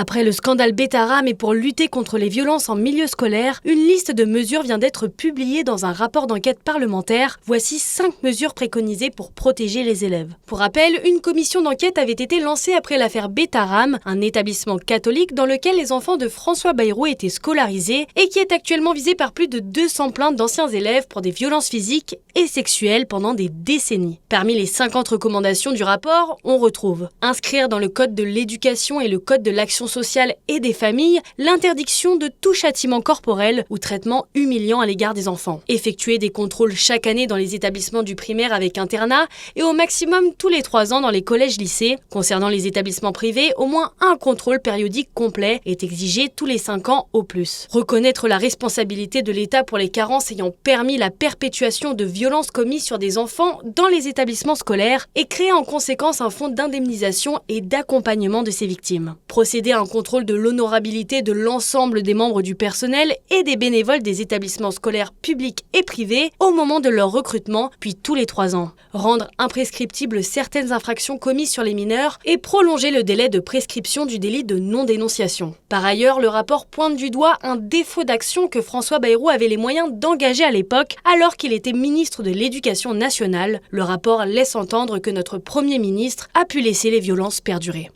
Après le scandale Betaram et pour lutter contre les violences en milieu scolaire, une liste de mesures vient d'être publiée dans un rapport d'enquête parlementaire. Voici 5 mesures préconisées pour protéger les élèves. Pour rappel, une commission d'enquête avait été lancée après l'affaire Betaram, un établissement catholique dans lequel les enfants de François Bayrou étaient scolarisés et qui est actuellement visé par plus de 200 plaintes d'anciens élèves pour des violences physiques et sexuelles pendant des décennies. Parmi les 50 recommandations du rapport, on retrouve inscrire dans le code de l'éducation et le code de l'action sociale et des familles l'interdiction de tout châtiment corporel ou traitement humiliant à l'égard des enfants. Effectuer des contrôles chaque année dans les établissements du primaire avec internat et au maximum tous les 3 ans dans les collèges-lycées. Concernant les établissements privés, au moins un contrôle périodique complet est exigé tous les 5 ans au plus. Reconnaître la responsabilité de l'État pour les carences ayant permis la perpétuation de violences commises sur des enfants dans les établissements scolaires et créer en conséquence un fonds d'indemnisation et d'accompagnement de ces victimes. Procéder à un contrôle de l'honorabilité de l'ensemble des membres du personnel et des bénévoles des établissements scolaires publics et privés au moment de leur recrutement, puis tous les 3 ans. Rendre imprescriptibles certaines infractions commises sur les mineurs et prolonger le délai de prescription du délit de non-dénonciation. Par ailleurs, le rapport pointe du doigt un défaut d'action que François Bayrou avait les moyens d'engager à l'époque alors qu'il était ministre de l'Éducation nationale. Le rapport laisse entendre que notre Premier ministre a pu laisser les violences perdurer.